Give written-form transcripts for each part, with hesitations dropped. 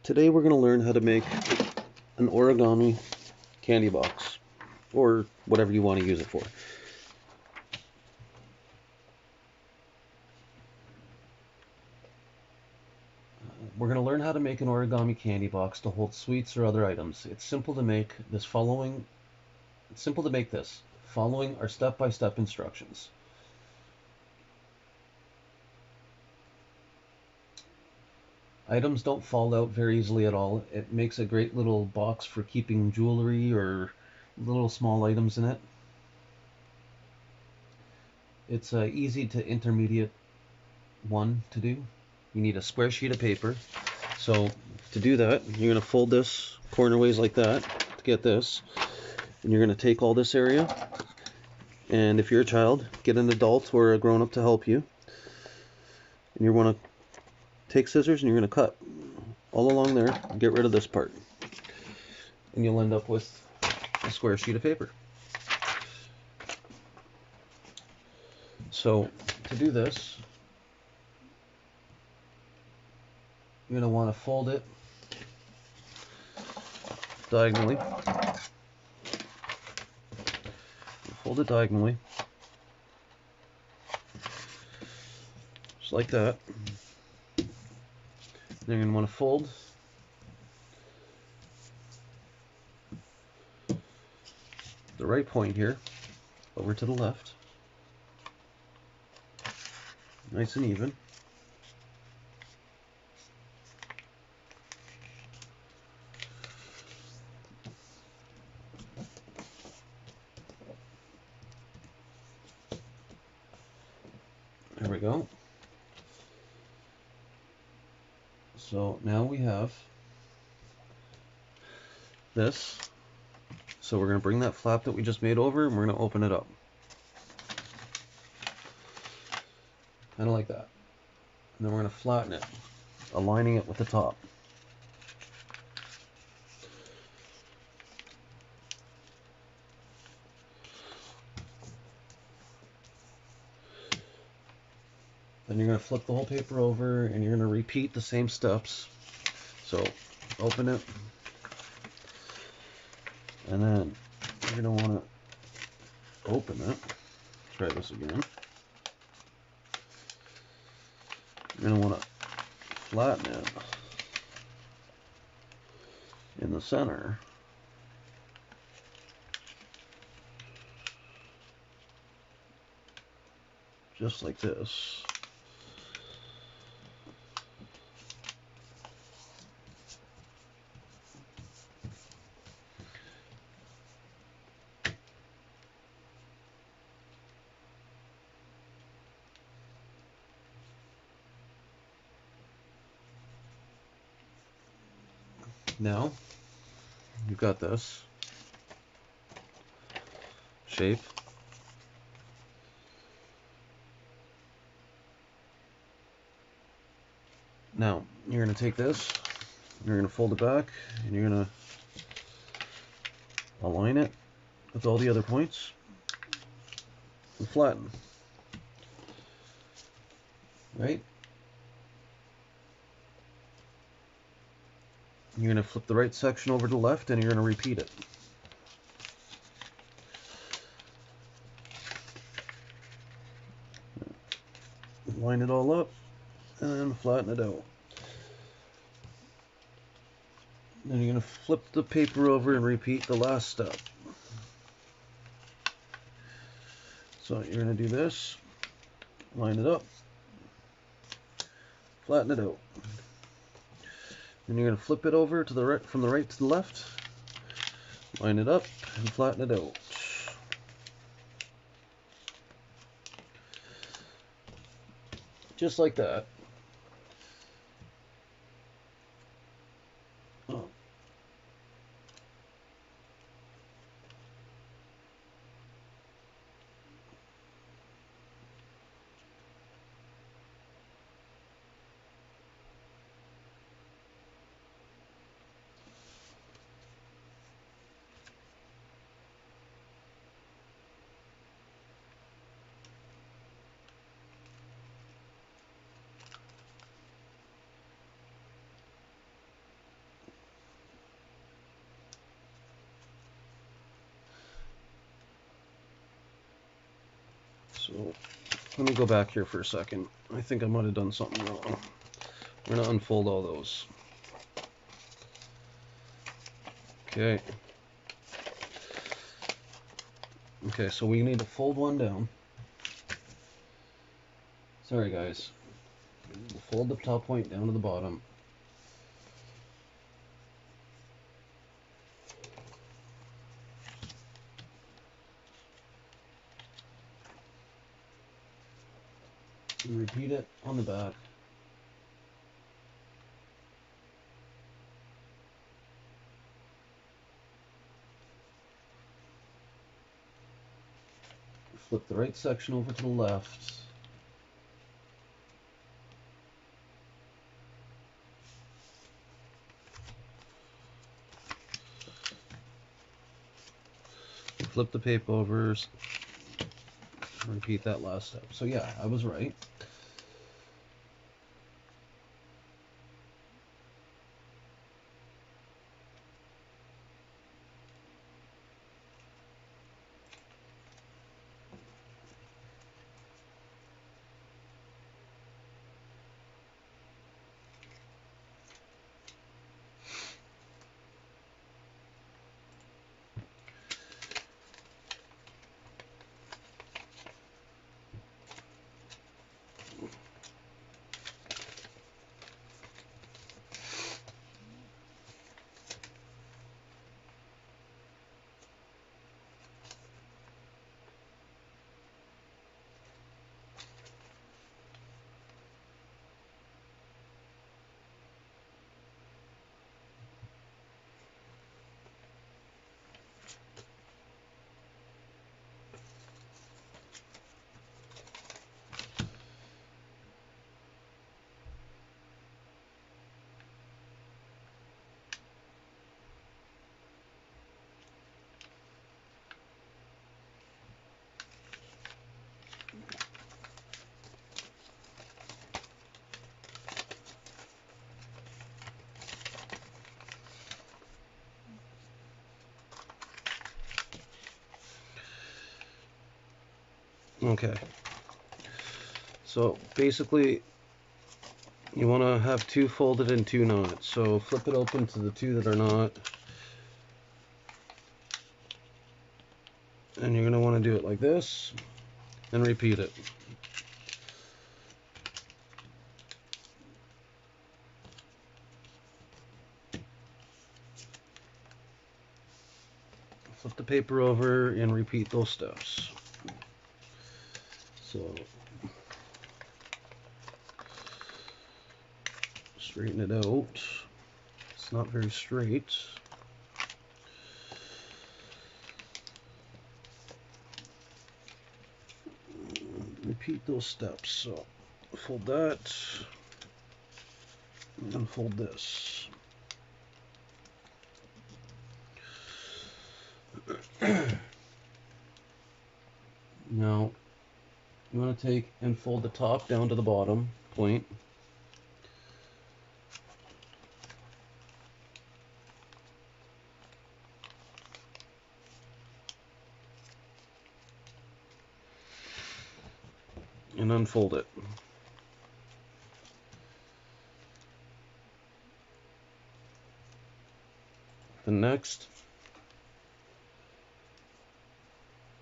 Today we're going to learn how to make an origami candy box, or whatever you want to use it for. We're going to learn how to make an origami candy box to hold sweets or other items. It's simple to make this. Following our step-by-step instructions. Items don't fall out very easily at all. It makes a great little box for keeping jewelry or little small items in it. It's an easy to intermediate one to do. You need a square sheet of paper. So to do that, you're going to fold this corner ways like that to get this. And you're going to take all this area. And if you're a child, get an adult or a grown-up to help you. And you want to take scissors and you're going to cut all along there and get rid of this part. And you'll end up with a square sheet of paper. So to do this, you're going to want to fold it diagonally. Fold it diagonally, just like that. Then you're going to want to fold the right point here over to the left, nice and even. There we go. So now we have this. So we're going to bring that flap that we just made over and we're going to open it up. Kind of like that. And then we're going to flatten it, aligning it with the top. Then you're going to flip the whole paper over and you're going to repeat the same steps. So open it, and then you're going to want to open it. Try this again. You're going to want to flatten it in the center. Just like this. Now, you've got this shape. Now, you're going to take this, you're going to fold it back, and you're going to align it with all the other points and flatten. Right? You're going to flip the right section over to the left and you're going to repeat it. Line it all up and flatten it out. Then you're going to flip the paper over and repeat the last step. So you're going to do this, line it up, flatten it out. Then you're going to flip it over to the right, from the right to the left, line it up and flatten it out. Just like that. Oh. So let me go back here for a second. I think I might have done something wrong. We're going to unfold all those. Okay. Okay, so we need to fold one down. Sorry guys. We'll fold the top point down to the bottom. And repeat it on the back. Flip the right section over to the left. Flip the paper over. Repeat that last step. So yeah, I was right. Okay. So basically, you want to have two folded and two not. So flip it open to the two that are not. And you're going to want to do it like this and repeat it. Flip the paper over and repeat those steps. So straighten it out. It's not very straight. Repeat those steps. So fold that and fold this. Now you want to take and fold the top down to the bottom point. And unfold it. Then next,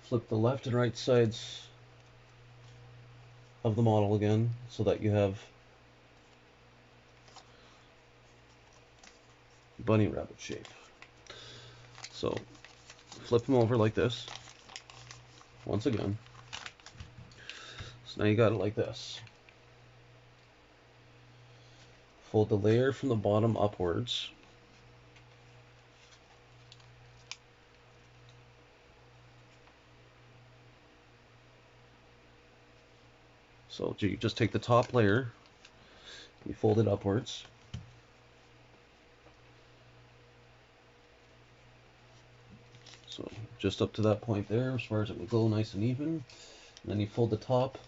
flip the left and right sides of the model again so that you have bunny rabbit shape. So flip them over like this once again. So now you got it like this. Fold the layer from the bottom upwards. So you just take the top layer, you fold it upwards. So just up to that point there, as far as it would go, nice and even. And then you fold the top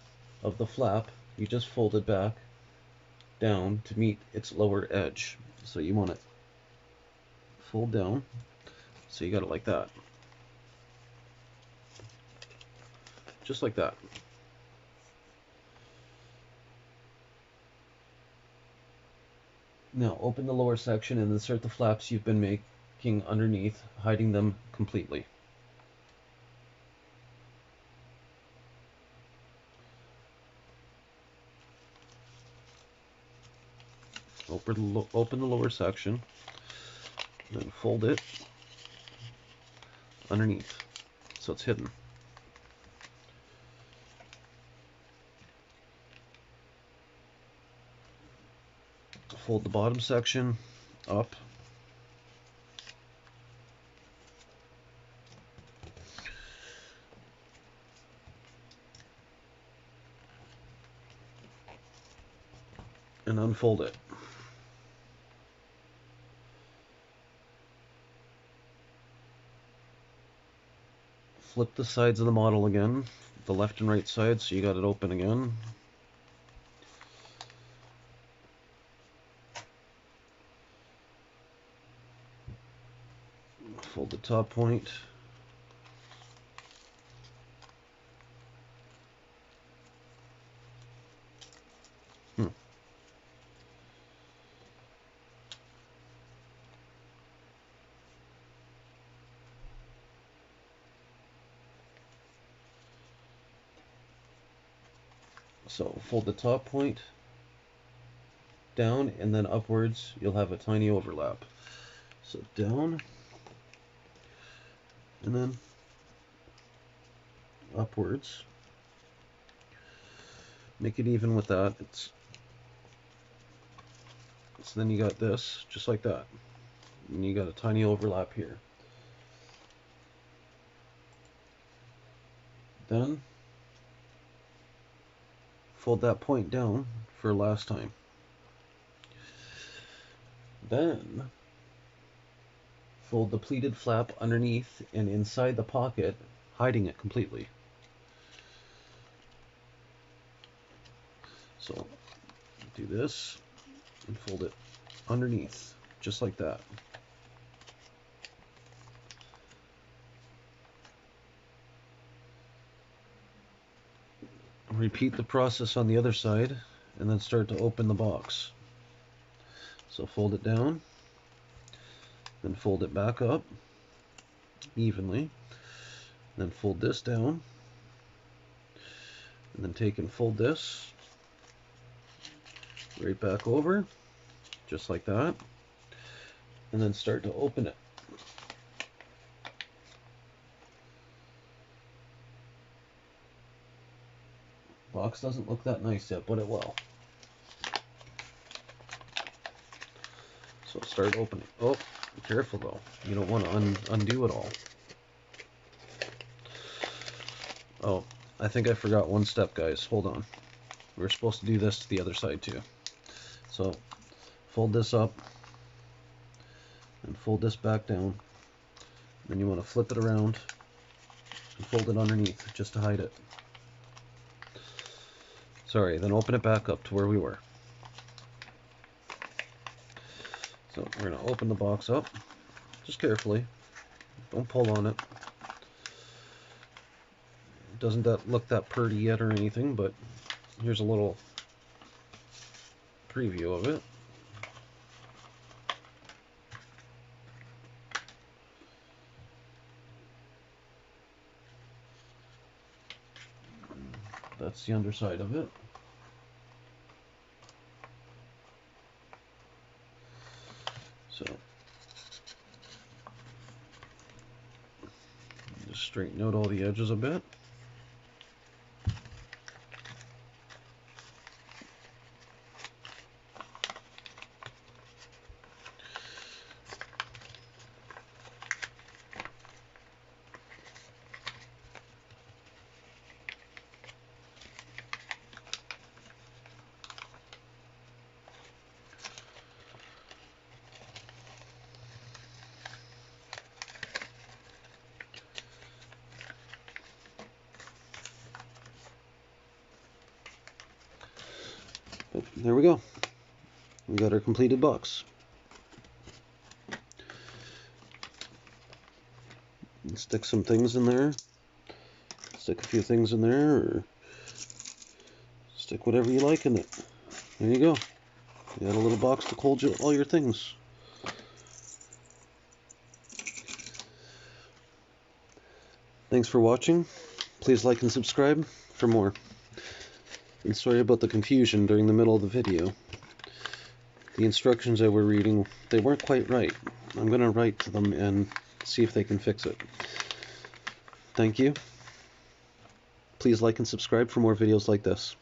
of the flap, you just fold it back down to meet its lower edge. So you want it fold down, so you got it like that. Just like that. Now open the lower section and insert the flaps you've been making underneath, hiding them completely. Open the lower section, then fold it underneath so it's hidden. Fold the bottom section up. And unfold it. Flip the sides of the model again, the left and right side, so you got it open again. Fold the top point. So fold the top point down and then upwards, you'll have a tiny overlap. So down and then upwards. Make it even with that. So then you got this, just like that. And you got a tiny overlap here. Then fold that point down for last time. Then fold the pleated flap underneath and inside the pocket, hiding it completely. So do this and fold it underneath, just like that. Repeat the process on the other side and then start to open the box. So fold it down, then fold it back up evenly, then fold this down, and then take and fold this right back over, just like that, and then start to open it. Box doesn't look that nice yet, but it will. So start opening. Oh, be careful though. You don't want to undo it all. Oh, I think I forgot one step, guys. Hold on. We're supposed to do this to the other side too. So fold this up and fold this back down. Then you want to flip it around and fold it underneath just to hide it. Sorry, then open it back up to where we were. So we're going to open the box up, just carefully. Don't pull on it. Doesn't that look that pretty yet or anything, but here's a little preview of it. That's the underside of it. So just straighten out all the edges a bit. But there we go. We got our completed box. Stick some things in there. Stick a few things in there, or stick whatever you like in it. There you go. You got a little box to hold all your things. Thanks for watching. Please like and subscribe for more. And sorry about the confusion during the middle of the video. The instructions I were reading, they weren't quite right. I'm going to write to them and see if they can fix it. Thank you. Please like and subscribe for more videos like this.